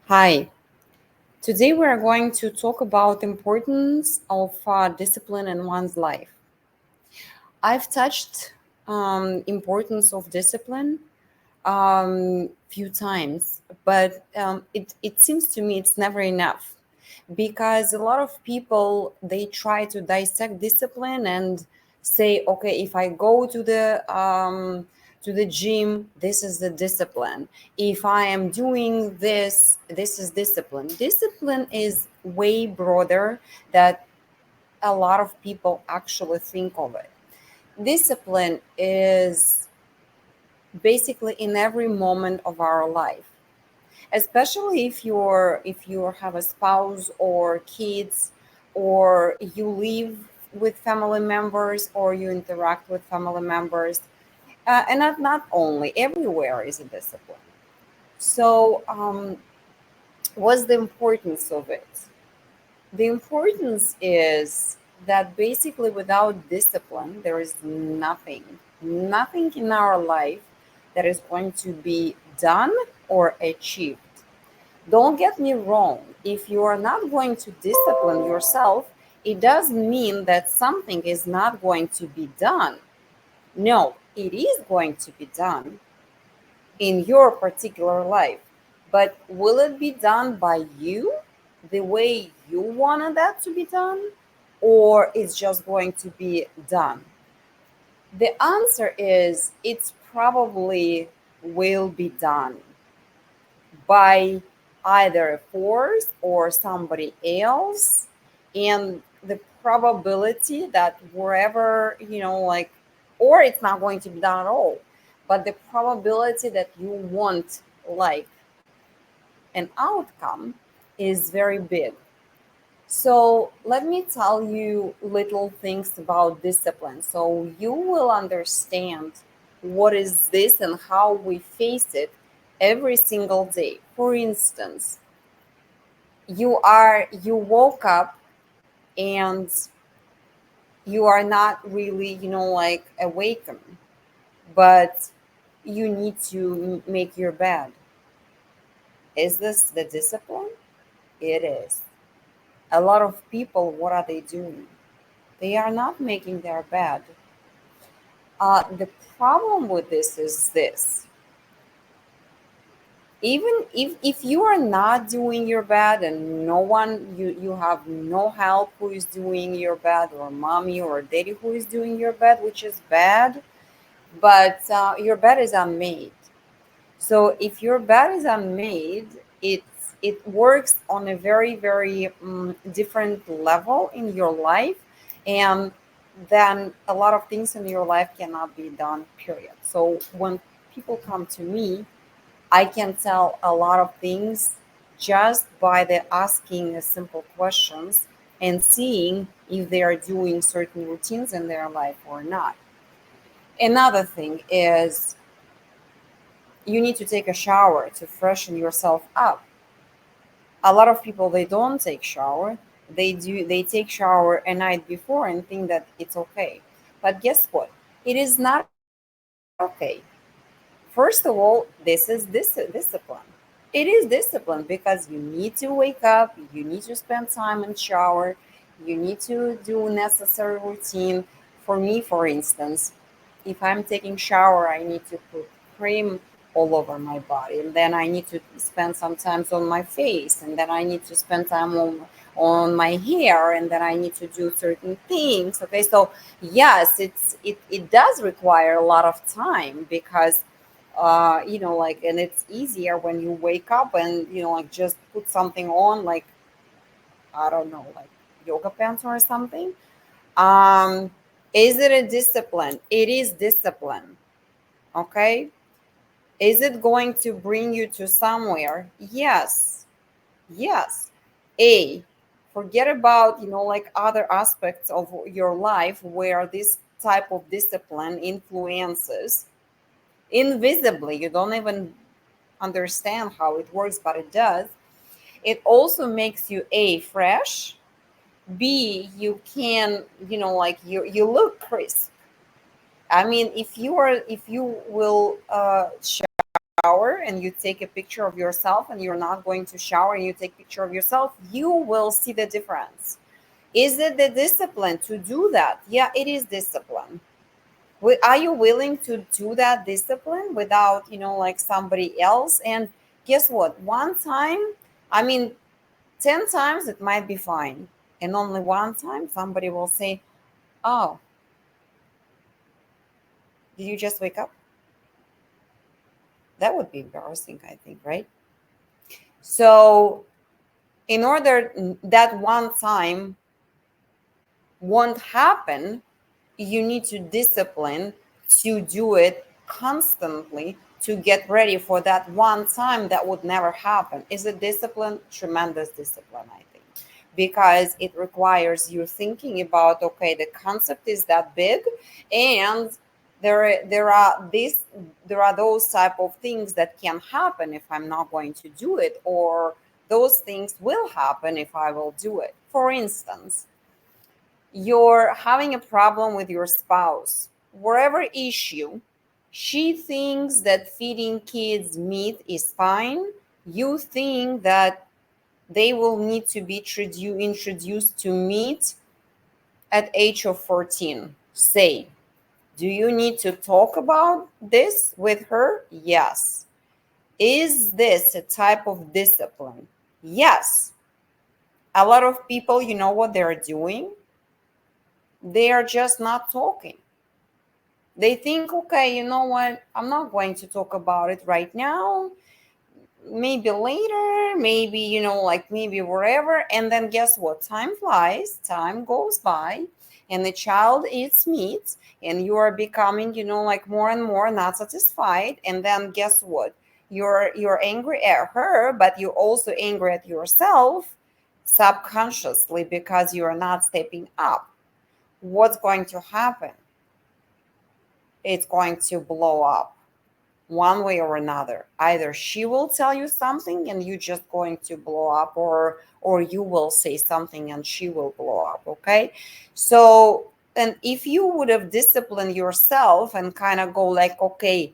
Hi. Today we are going to talk about importance of discipline in one's life. I've touched importance of discipline few times, but it seems to me it's never enough because a lot of people they try to dissect discipline and say, okay, if I go to the gym, this is the discipline. If I am doing this, this is discipline. Discipline is way broader that a lot of people actually think of it. Discipline is basically in every moment of our life, especially if you have a spouse or kids, or you live with family members, or you interact with family members, and not only everywhere is a discipline. So what's the importance of it? The importance is that basically without discipline there is nothing in our life that is going to be done or achieved. Don't get me wrong. If you are not going to discipline yourself, it doesn't mean that something is not going to be done. No, it is going to be done in your particular life. But will it be done by you the way you wanted that to be done? Or it's just going to be done? The answer is it's probably will be done by either a force or somebody else, and the probability that wherever or it's not going to be done at all, but the probability that you want like an outcome is very big. So let me tell you little things about discipline so you will understand what is this and how we face it every single day. For instance, you woke up and you are not really, awakened, but you need to make your bed. Is this the discipline? It is. A lot of people, what are they doing? They are not making their bed. The problem with this is this: even if you are not doing your bed and no one, you have no help who is doing your bed, or mommy or daddy who is doing your bed, which is bad, but your bed is unmade. So if your bed is unmade, it works on a very different level in your life, and then a lot of things in your life cannot be done. Period. So when people come to me, I can tell a lot of things just by the asking simple questions and seeing if they are doing certain routines in their life or not. Another thing is you need to take a shower to freshen yourself up. A lot of people they don't take shower. They take shower a night before and think that it's okay. But guess what? It is not okay. First of all, this is discipline. It is discipline because you need to wake up, you need to spend time in shower, you need to do necessary routine. For me, for instance, if I'm taking shower, I need to put cream all over my body, and then I need to spend some time on my face, and then I need to spend time on my hair, and then I need to do certain things. Okay, so yes, it does require a lot of time because and it's easier when you wake up and just put something on, like, I don't know, like yoga pants or something. um is it a discipline? It is discipline. Okay. Is it going to bring you to somewhere? Yes. Yes. A, forget about other aspects of your life where this type of discipline influences invisibly. You don't even understand how it works, but it does. It also makes you A, fresh. B, you can, you look crisp. I mean, if you will shower and you take a picture of yourself, and you're not going to shower and you take picture of yourself, you will see the difference. Is it the discipline to do that? Yeah, it is discipline. Are you willing to do that discipline without, like somebody else? And guess what? One time, I mean, 10 times it might be fine. And only one time somebody will say, oh, did you just wake up? That would be embarrassing, I think, right? So, in order that one time won't happen, you need to discipline to do it constantly to get ready for that one time that would never happen. Is it discipline? Tremendous discipline, I think, because it requires you thinking about, okay, the concept is that big, and there are those type of things that can happen if I'm not going to do it, or those things will happen if I will do it. For instance, you're having a problem with your spouse, whatever issue, she thinks that feeding kids meat is fine. You think that they will need to be introduced to meat at age of 14. Say, do you need to talk about this with her? Yes. Is this a type of discipline? Yes. A lot of people, you know what they're doing? They are just not talking. They think, okay, you know what? I'm not going to talk about it right now. Maybe later, maybe, like maybe wherever. And then guess what? Time flies, time goes by, and the child eats meat, and you are becoming, like more and more not satisfied. And then guess what? You're angry at her, but you're also angry at yourself subconsciously because you are not stepping up. What's going to happen? It's going to blow up one way or another. Either she will tell you something and you just going to blow up, or you will say something and she will blow up. Okay. So, and if you would have disciplined yourself and kind of go like, okay,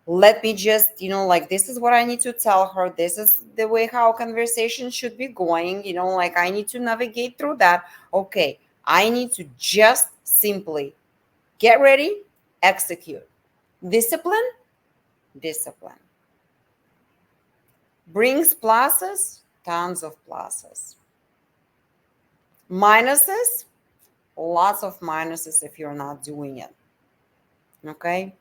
let me just, like, this is what I need to tell her, this is the way how conversation should be going, like I need to navigate through that. Okay, I need to just simply get ready, execute. Discipline, discipline. Brings pluses, tons of pluses. Minuses, lots of minuses if you're not doing it. Okay?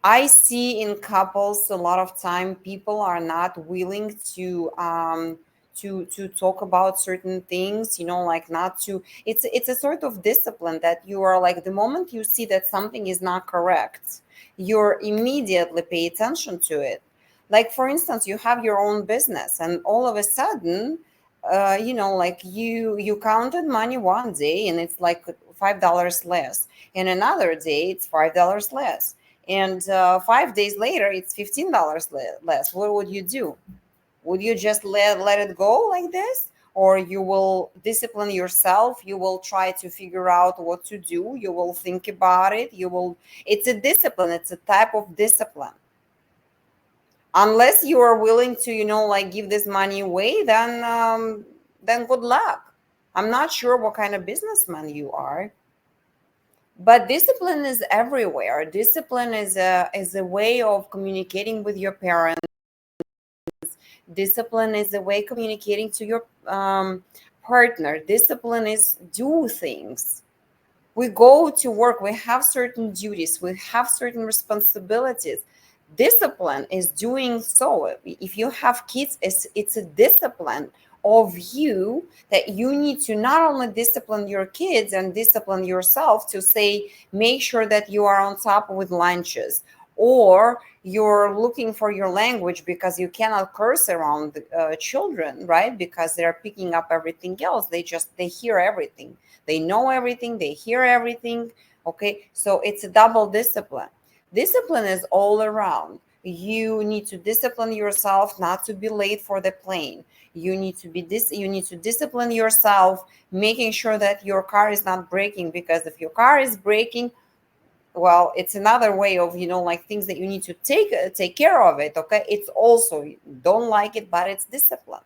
I see in couples a lot of time people are not willing to talk about certain things, like not to. It's a sort of discipline that you are like, the moment you see that something is not correct, you're immediately pay attention to it. Like for instance, you have your own business, and all of a sudden, like you counted money one day and it's like $5 less, and another day it's $5 less, and 5 days later it's $15 less. What would you do? Would you just let it go like this, or you will discipline yourself? You will try to figure out what to do, you will think about it, you will. It's a discipline, it's a type of discipline. Unless you are willing to, like give this money away, then good luck. I'm not sure what kind of businessman you are, but discipline is everywhere. Discipline is a way of communicating with your parents. Discipline is a way communicating to your partner. Discipline is do things. We go to work, we have certain duties, we have certain responsibilities. Discipline is doing so. If you have kids, it's a discipline of you, that you need to not only discipline your kids and discipline yourself to say, make sure that you are on top with lunches, or you're looking for your language because you cannot curse around children, right? Because they're picking up everything else. They hear everything, they know everything, they hear everything. Okay, so it's a double discipline. Discipline is all around. You need to discipline yourself not to be late for the plane. You need to discipline yourself making sure that your car is not breaking, because if your car is breaking, well, it's another way of, like things that you need to take care of it. Okay, it's also, you don't like it, but it's discipline.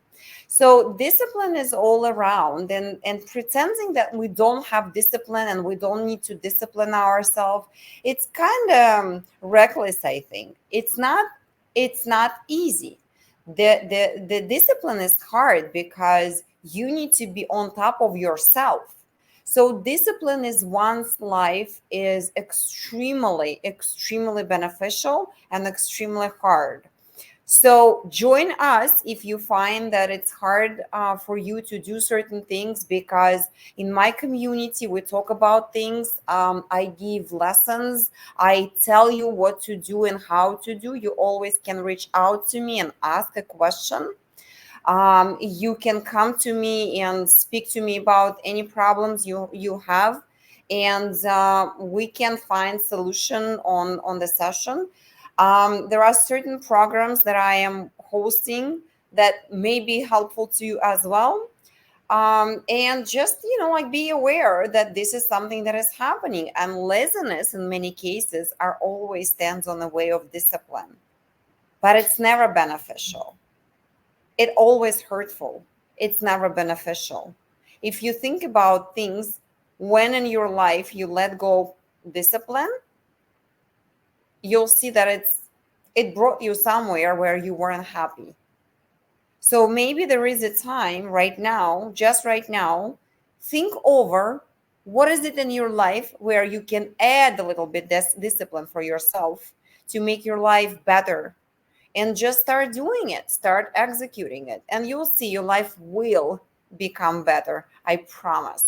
So discipline is all around, and pretending that we don't have discipline and we don't need to discipline ourselves, it's kind of reckless. I think it's not easy. The discipline is hard because you need to be on top of yourself. So discipline is one's life is extremely beneficial and extremely hard. So join us if you find that it's hard for you to do certain things, because in my community we talk about things. I give lessons. I tell you what to do and how to do. You always can reach out to me and ask a question. You can come to me and speak to me about any problems you have, and we can find solution on the session. There are certain programs that I am hosting that may be helpful to you as well. And just, like, be aware that this is something that is happening, and laziness in many cases are always stands on the way of discipline, but it's never beneficial. It always hurtful. It's never beneficial. If you think about things, when in your life you let go discipline, you'll see that it brought you somewhere where you weren't happy. So maybe there is a time right now, just right now, think over what is it in your life where you can add a little bit this discipline for yourself to make your life better, and just start doing it, start executing it, and you'll see your life will become better. I promise.